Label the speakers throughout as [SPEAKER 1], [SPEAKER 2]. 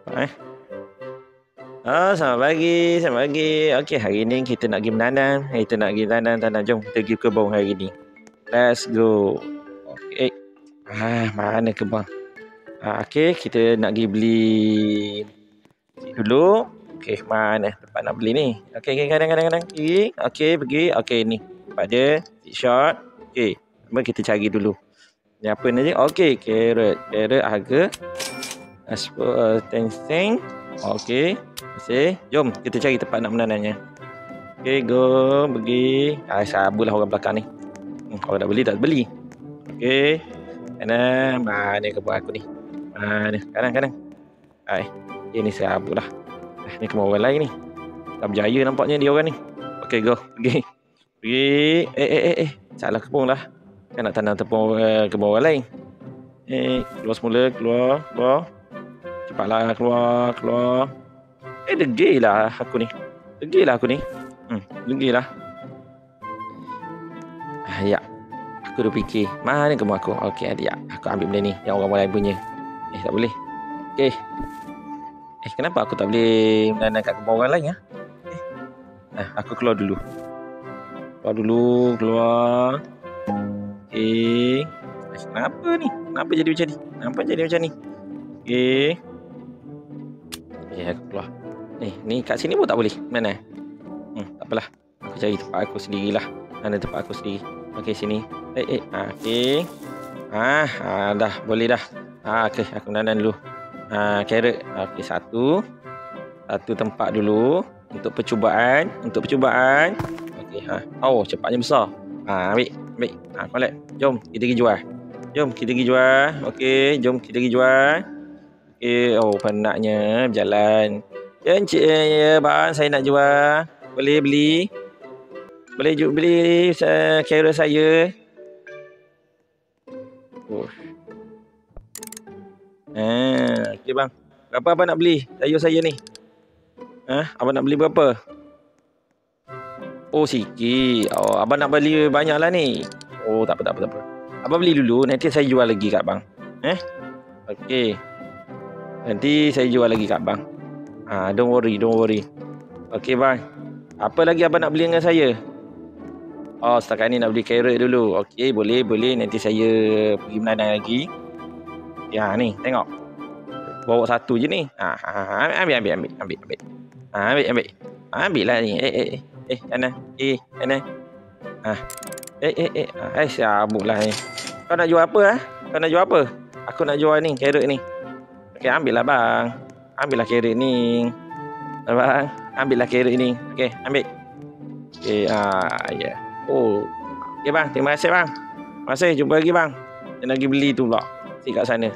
[SPEAKER 1] Eh. Oh, selamat pagi, selamat pagi. Okey, hari ni kita nak pergi menanam. Kita nak pergi tanam. Jom kita pergi kebun hari ni. Let's go. Okey. Mana kebun? Okey, kita nak pergi beli dulu. Okey, mana tempat nak beli ni? Okey, kadang-kadang. Pergi. Okey, ni. Tempat dia, short. Okey, mari kita cari dulu. Ni apa ni je? Okey, carrot. Carrot harga teng. Okey. Jom kita cari tempat nak menanamnya. Okey, go. Pergi. Sabarlah orang belakang ni. Orang nak beli tak beli. Okey. Mana kebun aku ni? Mana? Kadang. Ini sabarlah. Ni kebun orang lain ni. Tak berjaya nampaknya dia orang ni. Okey, go. Pergi. Salah kebun lah. Kan nak tanam tepung kebun orang lain. Keluar semula. Keluar. Cepatlah keluar. Degilah aku ni. Degilah. Ya. Aku dah fikir. Mana kebun aku? Okey, ada ya. Aku ambil benda ni. Yang orang lain punya. Tak boleh. Okey. Kenapa aku tak boleh menanam kat kebun orang lain ya? Aku keluar dulu. Keluar. Okey. Kenapa ni? Kenapa jadi macam ni? Okey. Aku keluar. Ni kat sini pun tak boleh. Mana? Tak apalah. Aku cari tempat aku sendirilah. Mana tempat aku sendiri? Okey, sini. Okey. Dah boleh dah. Okey, aku menanam dulu. Carrot. Okey, satu tempat dulu untuk percubaan. Okey, cepatnya besar. Ambil. Collect. Jom kita pergi jual. Okey, jom kita pergi jual. Okey, penatnya berjalan. Ya, encik, ya, bang, saya nak jual. Boleh beli? Boleh beli carrot saya? Okey, bang. Berapa abang nak beli sayur saya ni? Abang nak beli berapa? Sikit. Abang nak beli banyak lah ni. Tak apa. Abang beli dulu, nanti saya jual lagi kat bang. Okey. Nanti saya jual lagi kat bang. Don't worry. Okey, bang. Apa lagi abang nak beli dengan saya? Setakat ni nak beli carrot dulu. Okey, boleh. Nanti saya pergi menanam lagi. Ya, ni, tengok. Bawa satu je ni. Ambil. Ambil lah ni. Sana. Sabuklah ni. Kau nak jual apa? Aku nak jual ni, carrot ni. Okey, ambil lah bang. Ambil lah carrot ni. Bang, ambil lah carrot ni. Okey, ambil. Okey, ya. Okey bang, terima kasih bang. Terima kasih, jumpa lagi bang. Saya nak pergi beli tu pula. Kat sana.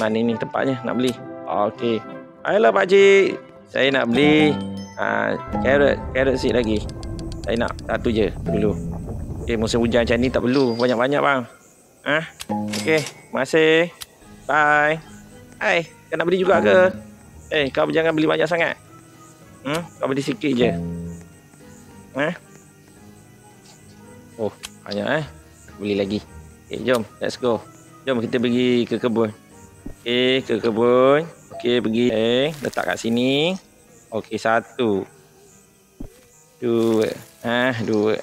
[SPEAKER 1] Mana ni tempatnya nak beli? Okey. Ayolah pak cik. Saya nak beli carrot seed lagi. Saya nak satu je dulu. Musim hujan macam ni tak perlu banyak-banyak bang. Okey, terima kasih. Bye. Kau nak beli juga ke? Kau jangan beli banyak sangat. Kau beli sikit je. Banyak Aku beli lagi. Jom, let's go. Jom kita pergi ke kebun. Ke kebun. Pergi. Letak kat sini. Okey, satu. Dua.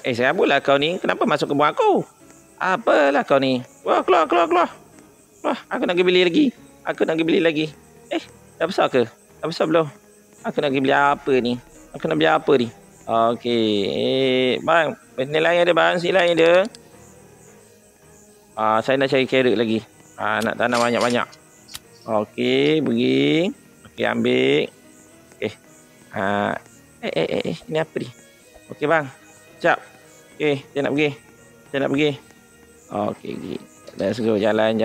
[SPEAKER 1] Serabutlah kau ni. Kenapa masuk kebun aku? Apalah kau ni? Wah, keluar. Wah, aku nak pergi beli lagi. Dah besar ke? Dah besar belum? Aku nak pergi beli apa ni? Okey. Bang, benda lain ada bang. Sini lain ada. Saya nak cari carrot lagi. Nak tanam banyak-banyak. Okey, pergi. Okey, ambil. Okey. Ini apa ni? Okey bang. Sekejap. Okey, saya nak pergi. Okey, pergi. Let's go. Jalan.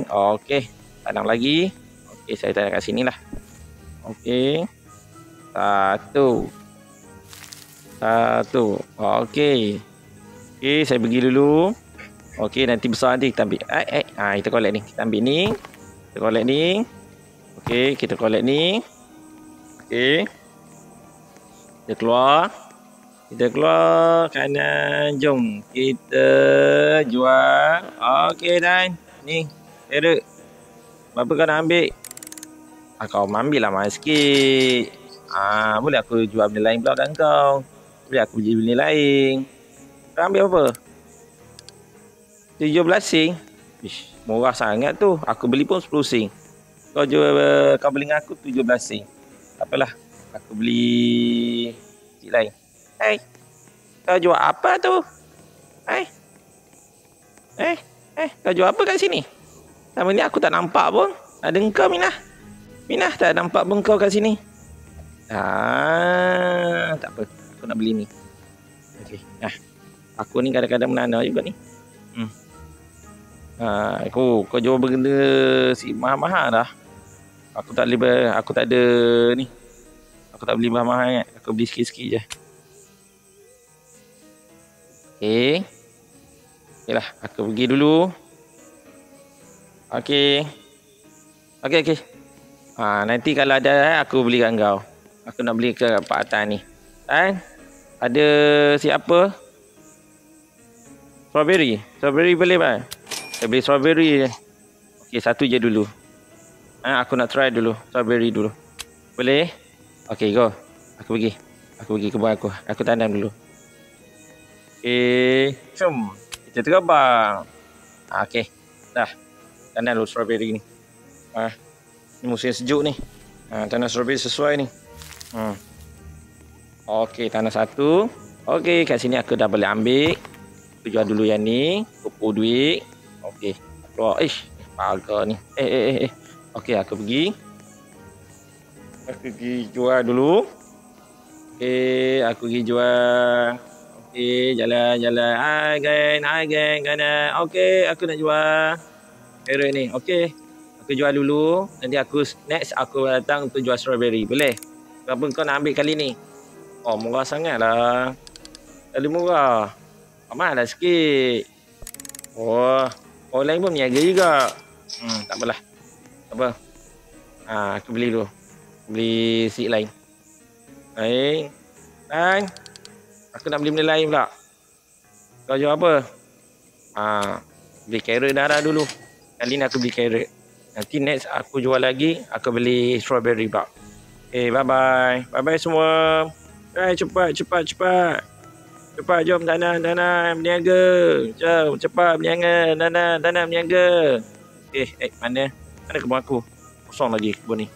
[SPEAKER 1] Okey. Tanam lagi. Okey, saya tanam kat sini lah. Okey. Satu. Okey. Saya pergi dulu. Okey, nanti besar nanti kita ambil. Kita collect ni. Kita ambil ni. Okey, kita collect ni. Okey. Kita keluar kanan. Jom kita jual. Okey, dan ni carrot. Berapa kau nak ambil? Kau ambil lah mahal sikit. Boleh aku jual benda lain pula kat kau. Boleh aku beli benda lain. Kau ambil apa? 17 sen. Ish, murah sangat tu. Aku beli pun 10 sen. Kau beli dengan aku 17 sen. Tak apalah. Aku beli cik lain. Hey. Kau jual apa tu? Hey. Kau jual apa kat sini? Sama ni aku tak nampak pun. Ada engkau, Minah. Minah, tak nampak pun kau kat sini. Tak apa. Aku nak beli ni. Okey. Aku ni kadang-kadang menana juga ni. Kau jual benda si mahal-mahal dah. Aku tak ada ni. Aku tak beli mahal-mahal. Aku beli sikit-sikit je. Okey. Okeylah, aku pergi dulu. Okey. Nanti kalau ada aku beli kat kau. Aku nak beli ke Pak Atan ni. Ada siapa? Strawberry. Strawberry boleh bang? Saya beli strawberry je. Okey, satu je dulu. Aku nak try dulu. Strawberry dulu. Boleh? Okey, go. Aku pergi kebun aku. Aku tanam dulu. Okey. Jom. Kita terbang. Okey. Dah. Tanam dulu strawberry ni. Ni musim sejuk ni. Tanam strawberry sesuai ni. Okey, tanam satu. Okey, kat sini aku dah boleh ambil. Aku jual dulu yang ni. Kumpul duit. Okey. Keluar. Harga ni. Okey, aku pergi. Aku pergi jual dulu. Okey, aku pergi jual. Okey, jalan. Hai geng. Okey, aku nak jual carrot ni. Okey. Aku jual dulu. Nanti next aku datang untuk jual strawberry. Boleh? Berapa kau nak ambil kali ni? Murah sangat lah. Kali murah. Mahal lah sikit. Orang lain pun berniaga juga. Tak apalah. Tak apa. Aku beli dulu. Beli seed lain. Baik. Dan aku nak beli benda lain pula. Kau jual apa? Beli carrot dah dulu. Kali ni aku beli carrot. Nanti next aku jual lagi, aku beli strawberry pula. Bye-bye. Bye-bye semua. Cepat. Cepat, jom tanam berniaga. Jom, cepat berniaga. Tanam berniaga. Mana kebun aku? Kosong lagi kebun ni.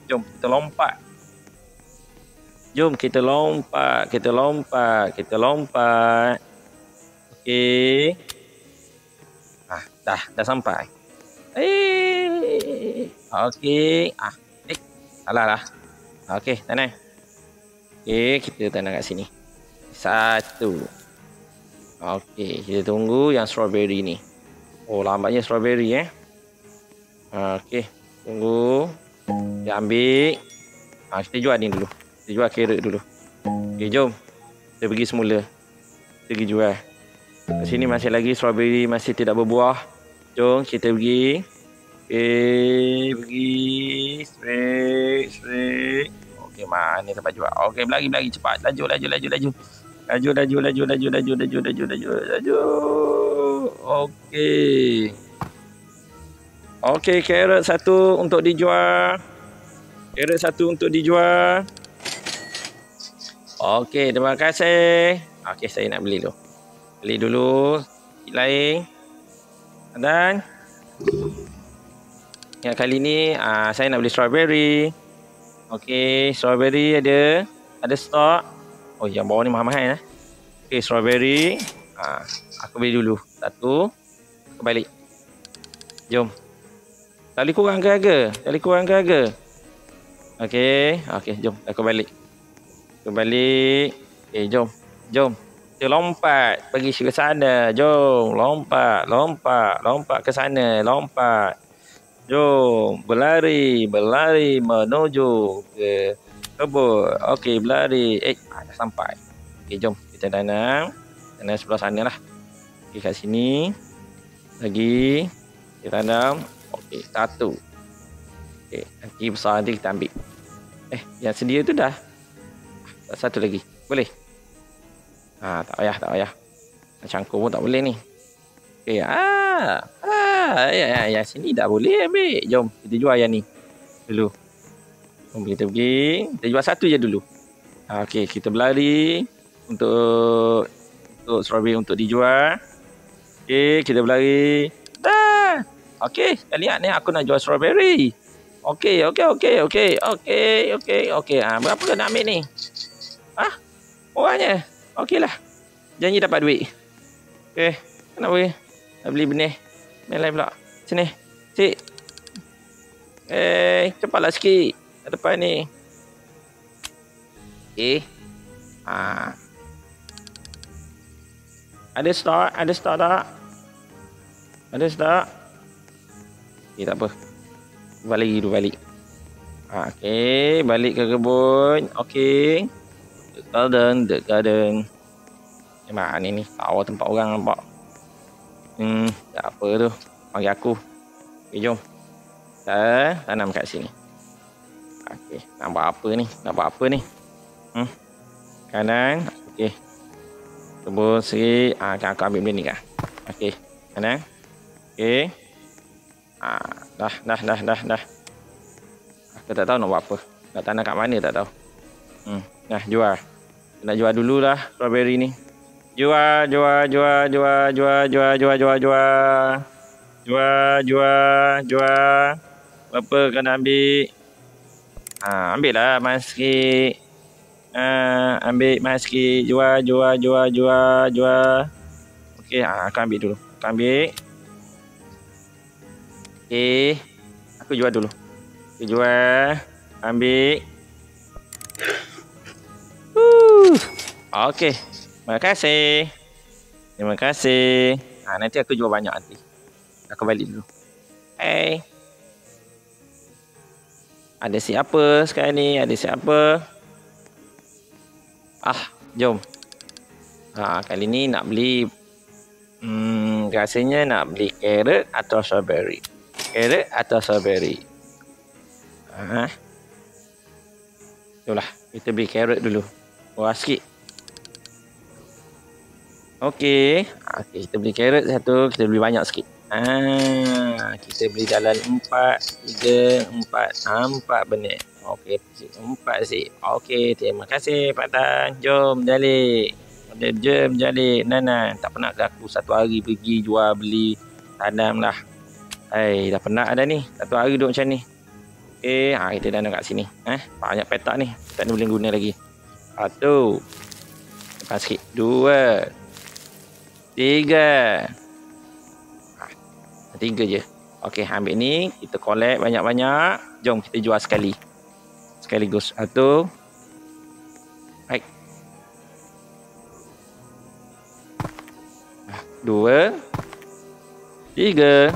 [SPEAKER 1] Jom kita lompat. Okey. Dah sampai. Okey. Salah lah. Okey, tanam. Okey, kita tanam kat sini. Satu. Okey, kita tunggu yang strawberry ni. Lambatnya strawberry Okey, tunggu. Dia ambil. Kita jual ni dulu. Kita jual carrot dulu. Okey, jom. Kita pergi semula. Kita pergi jual. Kat sini masih lagi strawberry masih tidak berbuah. Jom kita pergi. Pergi straight. Okey, mana tempat jual? Okey, berlari cepat. Laju. Okey, carrot satu untuk dijual. Okey, terima kasih. Okey, saya nak beli dulu. Beli dulu lain. Dan yang kali ni saya nak beli strawberry. Okey, strawberry ada stok. Yang bawah ni mahal-mahal Okey, strawberry. Aku beli dulu. Satu. Aku balik. Jom. Kali kurang ke harga? Okey, jom. Aku balik. Okey, jom. Kita lompat pergi ke sana. Jom, lompat ke sana, lompat. Jom, berlari menuju ke kebun. Okey, berlari. Dah sampai. Okey, jom kita tanam sebelah sana lah. Okey, kat sini lagi kita tanam. Okey, satu. Okey, nanti besar nanti kita ambil. Yang sedia tu dah. Satu lagi. Boleh? Tak payah. Cangkul pun tak boleh ni. Okey, dah. Yang sini dah boleh ambil. Jom kita jual yang ni dulu. Jom kita pergi. Kita jual satu je dulu. Okey, kita berlari untuk strawberry untuk dijual. Okey, kita berlari. Dah. Okey, lihat ni aku nak jual strawberry. Okey. Berapa kau nak ambil ni? Orangnya. Okeylah. Janji dapat duit. Okey, kenapa boleh? Nak beli benih. Main lain pula. Sini. Cik. Cepatlah sikit. Kat depan ni. Okey. Ada stok tak? Ada stok? Okey, tak apa. Balik. Okey, balik ke kebun. Okey. The garden. Mana ni? Tahu tempat orang nampak. Tak apa tu. Panggil aku. Okey, jom. Kita tanam kat sini. Okey, nak buat apa ni? Kanan. Okey. Kebun sikit. Aku ambil benda ni kan. Okey, kanan. Okey. Dah. Aku tak tahu nak buat apa. Nak tanam kat mana tak tahu. Dah jual. Nak jual dululah strawberry ni. Jual. Berapa kau nak ambil? Ambil lah mahal sikit. Ambil mahal sikit. Jual. Okey, aku ambil dulu. Okey. Aku jual dulu. Aku jual. Ambil. Okey. Terima kasih. Nanti aku jual banyak nanti. Aku balik dulu. Ada siapa sekarang ni? Jom. Kali ni nak beli rasanya nak beli carrot atau strawberry. Jomlah, kita beli carrot dulu. Murah sikit. Okey, kita beli carrot satu, kita beli banyak sikit. Kita beli dalam 4 benih. Okey, 4 sih. Okey, terima kasih Pak Tan. Jom jalik. Nana, tak pernah ke aku satu hari pergi jual beli tanam lah. Dah penat dah ni. Satu hari duduk macam ni. Okey, kita tanam kat sini. Banyak petak ni. Tak boleh guna lagi. 1. Lepas sikit. 2. 3. 3 je. Okey, ambil ni. Kita collect banyak-banyak. Jom kita jual sekaligus. 1. Baik. 2. 3.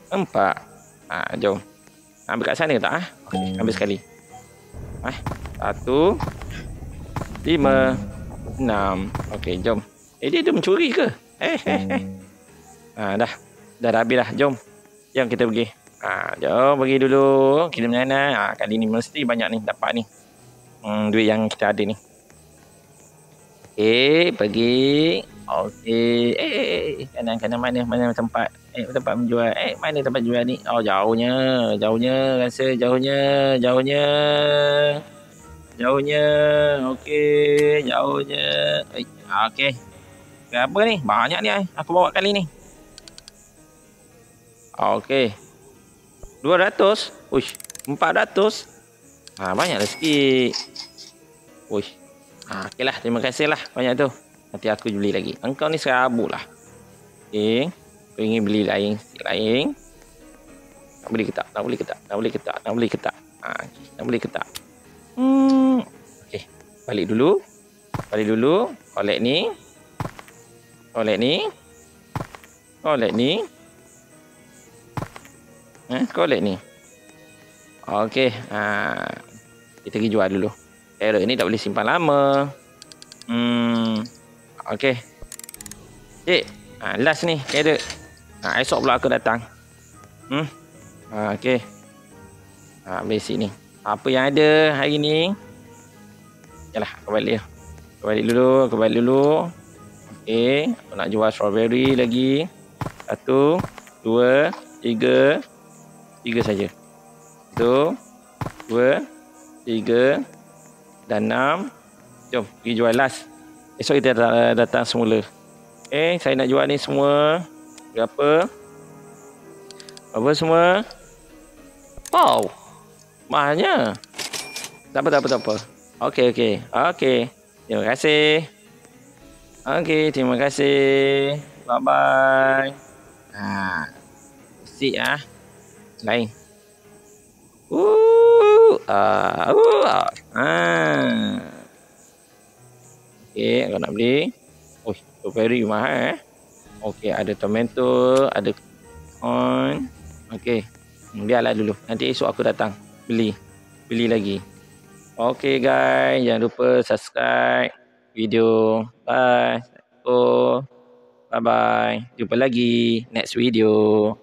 [SPEAKER 1] 4. Jom. Ambil kat sana tak? Okey, ambil sekali. 1. 5. 6. Okey, jom. Dia mencuri ke? Dah habis dah. Jom kita pergi. Jom pergi dulu. Kirim Nana. Kali ni mesti banyak ni dapat ni. Duit yang kita ada ni. Okey, pergi. Okey. Kanan mana tempat? Tempat menjual. Mana tempat jual ni? Jauhnya. Rasa jauhnya. Okey, jauhnya. Okey. Berapa ni? Banyak ni aku bawa kali ni. Okey. 200. 400. Banyaklah sikit. Okeylah, terima kasih lah banyak tu. Nanti aku beli lagi. Engkau ni serabut lah. Okey. Aku ingin beli lain. Nak beli ke tak? Nak beli ke tak? Okey. Balik dulu. Collect ni. Collect ni. Okey. Kita pergi jual dulu. Carrot ni tak boleh simpan lama. Okey. Cik. Last ni carrot. Esok pula aku datang. Okey. Ambil sini. Apa yang ada hari ni? Yalah, aku balik dulu. Okey. Aku nak jual strawberry lagi. 1. 2, 3. 3 saja. 1, 2, 3 dan 6. Jom pergi jual last. Esok kita datang semula. Saya nak jual ni semua. Berapa? Apa semua? Wow, mahalnya. Tak apa. Okey. Terima kasih. Terima kasih. Bye-bye. Sik lain. Okey, kalau nak beli. Strawberry mahal Okey, ada tomato, ada corn. Okey. Biarlah dulu. Nanti esok aku datang beli lagi. Okey guys, jangan lupa subscribe video. Bye. Bye bye. Jumpa lagi next video.